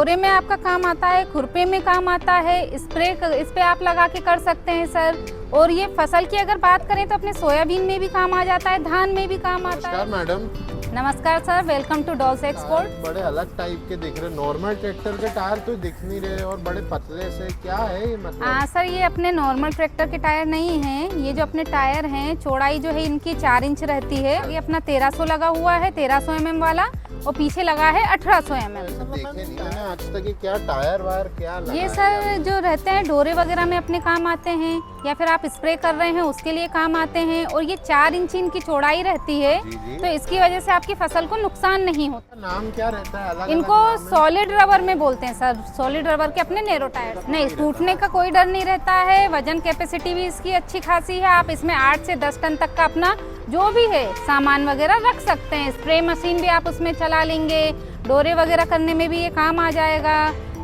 डोरे में आपका काम आता है, खुरपे में काम आता है, स्प्रे इस पे आप लगा के कर सकते हैं सर। और ये फसल की अगर बात करें तो अपने सोयाबीन में भी काम आ जाता है, धान में भी काम आता है। नमस्कार मैडम। नमस्कार sir, welcome to dolls export. बड़े अलग टाइप के दिख रहे, नॉर्मल ट्रैक्टर के टायर तो दिख नहीं रहे और बड़े पतले से, क्या है ये मतलब? हाँ सर, ये अपने नॉर्मल ट्रैक्टर के टायर नहीं हैं। ये जो अपने टायर हैं, चौड़ाई जो है इनकी 4 इंच रहती है। ये अपना 1300 लगा हुआ है, 1300 mm वाला, और पीछे लगा है 1800 mm। ऐसे देखे नहीं मैंने आज तक। ये क्या टायर वायर क्या लगा ये है सर जो रहते हैं डोरे वगैरह में अपने काम आते हैं, या फिर आप स्प्रे कर रहे हैं उसके लिए काम आते हैं। और ये 4 इंच इनकी चौड़ाई रहती है, जी। तो इसकी वजह से आपकी फसल को नुकसान नहीं होता। नाम क्या रहता है? अलग इनको सॉलिड रबर में बोलते हैं सर। सॉलिड रबर के अपने नेरो टायर। नहीं, टूटने का कोई डर नहीं रहता है। वजन कैपेसिटी भी इसकी अच्छी खासी है। आप इसमें 8 से 10 टन तक का अपना जो भी है सामान वगैरह रख सकते हैं। स्प्रे मशीन भी आप उसमें चला लेंगे, डोरे वगैरह करने में भी ये काम आ जाएगा,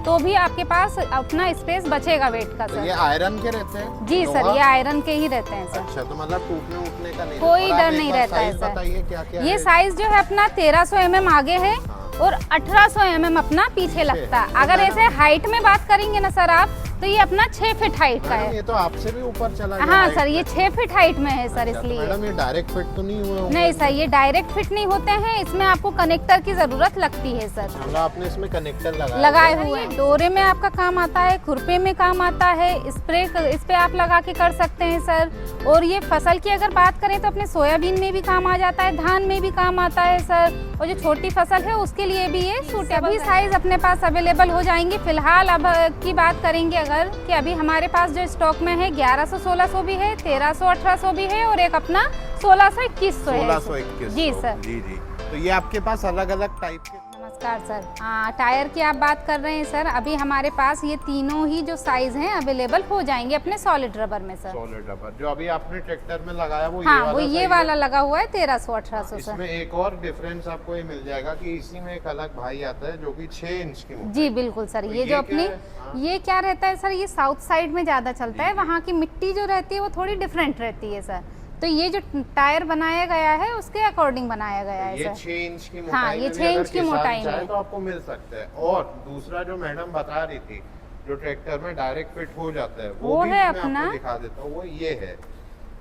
तो भी आपके पास अपना स्पेस बचेगा वेट का सर। ये आयरन के रहते हैं? जी सर, ये आयरन के ही रहते हैं सर। अच्छा, तो मतलब टूटने उठने का नहीं, कोई डर नहीं रहता है सर। बताइए क्या क्या ये है? साइज जो है अपना 1300 mm आगे है और 1800 mm अपना पीछे लगता है। अगर ऐसे हाइट में बात करेंगे ना सर आप, तो ये अपना 6 फीट हाइट का है। ये तो आपसे भी ऊपर चला गया हाँ हाइट सर, ये में। 6 फीट हाइट में है सर, अच्छा, तो इसलिए। मैडम ये डायरेक्ट फिट तो नहीं हुए होंगे? नहीं सर, ये डायरेक्ट फिट नहीं होते हैं। इसमें आपको कनेक्टर की जरूरत लगती है सर। मतलब आपने इसमें कनेक्टर लगाए हुए हैं। डोरे में आपका काम आता है, खुरपे में काम आता है, स्प्रे इस पे आप लगा के कर सकते हैं सर। और ये फसल की अगर बात करें तो अपने सोयाबीन में भी काम आ जाता है, धान में भी काम आता है सर। और जो छोटी फसल है उसके लिए भी ये सूटेबल है। साइज अपने पास अवेलेबल हो जाएंगे। फिलहाल अब की बात करेंगे अगर, कि अभी हमारे पास जो स्टॉक में है 1100 1600 भी है, 1300 1800 भी है, और एक अपना 1600 2100 है। 1621 जी सर। जी। तो ये आपके पास अलग अलग टाइप के। नमस्कार सर। हाँ, टायर की आप बात कर रहे हैं सर। अभी हमारे पास ये तीनों ही जो साइज हैं अवेलेबल हो जाएंगे अपने सॉलिड रबर में सर। सॉलिड रबर जो अभी आपने ट्रैक्टर में लगाया वो हाँ, वो ये size वाला है? लगा हुआ है 1300 1800 सर। इसमें एक और डिफरेंस आपको ये मिल जाएगा कि इसी में एक अलग भाई आता है जो कि 6 इंच की मोटाई। जी बिल्कुल सर। तो ये जो अपनी क्या है? हाँ। ये क्या रहता है सर, ये साउथ साइड में ज़्यादा चलता है। वहाँ की मिट्टी जो रहती है वो थोड़ी डिफरेंट रहती है सर। तो ये जो टायर बनाया गया है उसके अकॉर्डिंग बनाया गया है ये सर। 6 इंच की मोटाई हाँ, ये में भी 6 अगर इंच की किसान मोटाई चाहे में। तो आपको मिल सकता है। और दूसरा जो मैडम बता रही थी, जो ट्रैक्टर में डायरेक्ट फिट हो जाता है, वो भी है मैं अपना आपको दिखा देता हूँ। वो ये है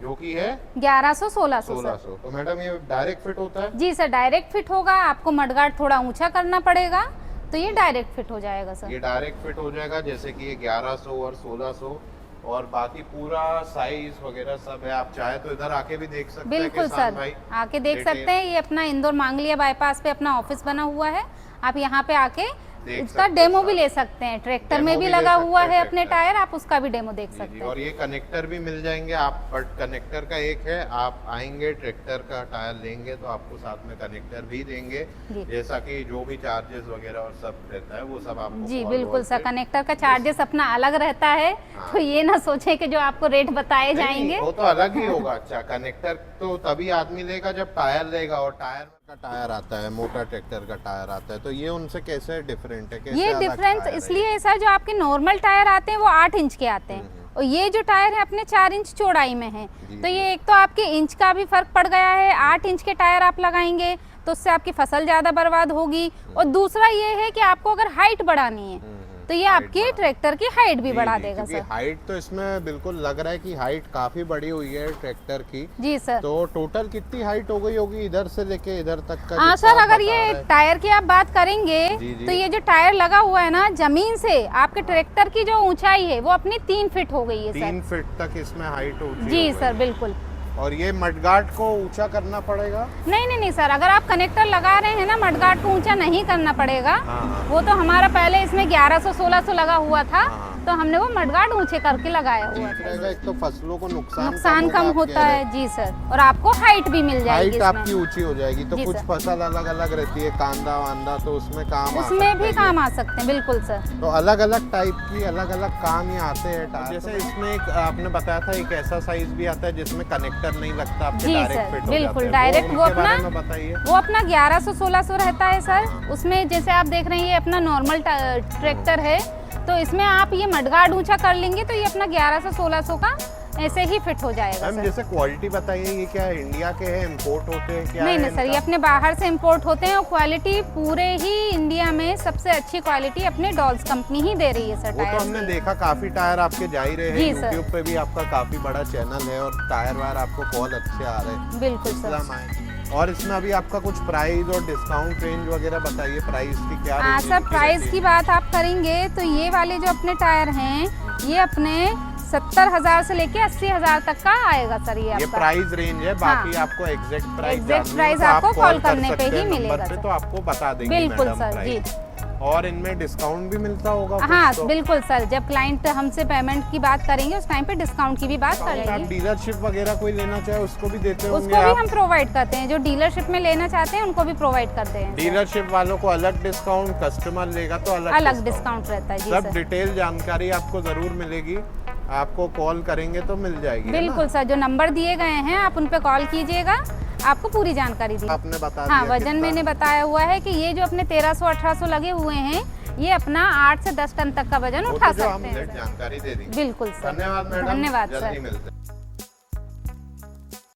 जो कि है 1100 1600 सर। 1600। तो मैडम ये डायरेक्ट फिट होता है? जी सर, डायरेक्ट फिट होगा। आपको मडगार्ड थोड़ा ऊंचा करना पड़ेगा, तो ये डायरेक्ट फिट हो जाएगा सर। ये डायरेक्ट फिट हो जाएगा, जैसे कि ये 1100 और 1600 और बाकी पूरा साइज वगैरह सब है। आप चाहे तो इधर आके भी देख सकते हैं बिल्कुल किसान सर, भाई। आके देख सकते हैं। ये अपना इंदौर मांगलिया बाईपास पे अपना ऑफिस बना हुआ है। आप यहाँ पे आके देख इसका सकते डेमो हैं भी सर। ले सकते हैं। ट्रैक्टर डेमो में भी भी ले लगा सकते हुआ हैं है अपने ट्रैक्टर। टायर, आप उसका भी डेमो देख जी, सकते जी। हैं। और ये कनेक्टर भी मिल जाएंगे आप, बट कनेक्टर का एक है, आप आएंगे ट्रैक्टर का टायर लेंगे तो आपको साथ में कनेक्टर भी देंगे, जी। जैसा कि जो भी चार्जेस वगैरह और सब रहता है वो सब आपको जी call बिल्कुल वॉल सर, पे- कनेक्टर का चार्जेस अपना अलग रहता है। हाँ। तो ये ना सोचे कि जो आपको रेट बताए नहीं, जाएंगे। वो तो अलग ही होगा। अच्छा, कनेक्टर तो तभी आदमी लेगा जब टायर लेगा, और टायर का टायर आता है, मोटा ट्रैक्टर का टायर आता है। तो ये उनसे कैसे डिफरेंट है? कैसे ये अलग डिफरेंस टायर है? इसलिए है सर, जो आपके नॉर्मल टायर आते हैं वो 8 इंच के आते हैं, और ये जो टायर है अपने 4 इंच चौड़ाई में है। जी, तो ये एक तो आपके इंच का भी फर्क पड़ गया है। 8 इंच के टायर आप लगाएंगे तो उससे आपकी फसल ज़्यादा बर्बाद होगी। और दूसरा ये है कि आपको अगर हाइट बढ़ानी है तो ये हाइट आपकी बढ़ा- ट्रैक्टर की हाइट भी जी, बढ़ा जी, देगा क्योंकि सर। हाइट तो इसमें बिल्कुल लग रहा है कि हाइट काफी बड़ी हुई है ट्रैक्टर की। जी सर। तो टोटल कितनी हाइट हो गई होगी इधर से लेके इधर तक का? हाँ जितना सर, आप अगर बता ये रहे हैं। टायर की आप बात करेंगे जी, जी। तो ये जो टायर लगा हुआ है ना, जमीन से आपके ट्रैक्टर की जो ऊंचाई है वो अपनी 3 फीट हो गई है 3 सर। फीट तक इसमें हाइट ऊंची जी हो गई। सर बिल्कुल। और ये मडगार्ड को ऊंचा करना पड़ेगा? नहीं सर, अगर आप कनेक्टर लगा रहे हैं ना, मडगार्ड को ऊंचा नहीं करना पड़ेगा। हाँ। वो तो हमारा पहले इसमें 1100 1600 लगा हुआ था, हाँ। तो हमने वो मडगार्ड ऊंचे करके लगाया हुआ ठीक था। रहेगा, एक तो फसलों को नुकसान कम आप होता कह रहे है। जी सर, और आपको हाइट भी मिल हैं। जाएगी हाइट आपकी इसमें। ऊंची हो जाएगी। तो जी कुछ सर। फसल अलग अलग रहती है, कांदा वांदा, तो उसमें काम आ उसमें सकता भी है काम ये। आ सकते हैं, बिल्कुल सर। तो अलग अलग टाइप की अलग अलग काम ही आते हैं टायर। जैसे इसमें एक आपने बताया था एक ऐसा साइज भी आता है जिसमें कनेक्टर नहीं लगता, आपके जी डायरेक्ट सर, फिट हो बिल्कुल, जाते हैं। डायरेक्ट वो उनके बारे अपना- में बताइए। वो अपना 1100 1600 रहता है सर। उसमें जैसे आप देख रहे हैं ये अपना नॉर्मल ट्रैक्टर है, तो इसमें आप ये मडगार्ड ऊंचा कर लेंगे तो ये अपना 1100 1600 का ऐसे ही फिट हो जाएगा मैम सर। जैसे क्वालिटी बताइए, ये क्या है, इंडिया के हैं, इंपोर्ट होते हैं, क्या नहीं है नहीं सर, ये इनका? अपने बाहर से इंपोर्ट होते हैं और क्वालिटी पूरे ही इंडिया में सबसे अच्छी क्वालिटी अपने डॉल्स कंपनी ही दे रही है सर वो तो टायर। हमने देखा काफी टायर आपके जा ही रहे हैं, जी सर। यूट्यूब पे भी आपका काफी बड़ा चैनल है और टायर वायर आपको बहुत अच्छे आ रहे हैं। बिल्कुल सर। इस्लाम आए। और इसमें अभी आपका कुछ प्राइस और डिस्काउंट रेंज वगैरह बताइए, प्राइस की क्या हाँ range सर, इनकी प्राइस रहती की है? बात आप करेंगे तो ये वाले जो अपने टायर हैं ये अपने 70,000 से लेके 80,000 तक का आएगा सर। ये ये आपका प्राइस रेंज है, बाकी आपको एग्जैक्ट प्राइस Exact price आपको call करने पे ही मिलेगा पे, सर। तो आपको बता देंगे बिल्कुल मैडम सर जी। प्राइस। और इनमें डिस्काउंट भी मिलता होगा कुछ हाँ तो? बिल्कुल सर, जब क्लाइंट हमसे पेमेंट की बात करेंगे उस टाइम पे डिस्काउंट की भी बात आप करेंगे। डीलरशिप वगैरह कोई लेना चाहे उसको भी देते होंगे उसको भी आप? हम प्रोवाइड करते हैं, जो डीलरशिप में लेना चाहते हैं उनको भी प्रोवाइड करते हैं सर। डीलरशिप वालों को अलग डिस्काउंट, कस्टमर लेगा तो अलग अलग डिस्काउंट रहता है जी सब सर। डिटेल जानकारी आपको जरूर मिलेगी, आपको कॉल करेंगे तो मिल जाएगी, है ना? बिल्कुल सर, जो नंबर दिए गए हैं आप उन पे कॉल कीजिएगा, आपको पूरी जानकारी दी। आपने बता हाँ, दिया वजन कितना? मैंने बताया हुआ है कि ये जो अपने 1300-1800 लगे हुए हैं ये अपना 8 से 10 टन तक का वजन वो उठा तो जो हम सकते हैं लेट सर। जानकारी दे दी। बिल्कुल सर। धन्यवाद मैडम, धन्यवाद जल्दी सर। मिलते हैं।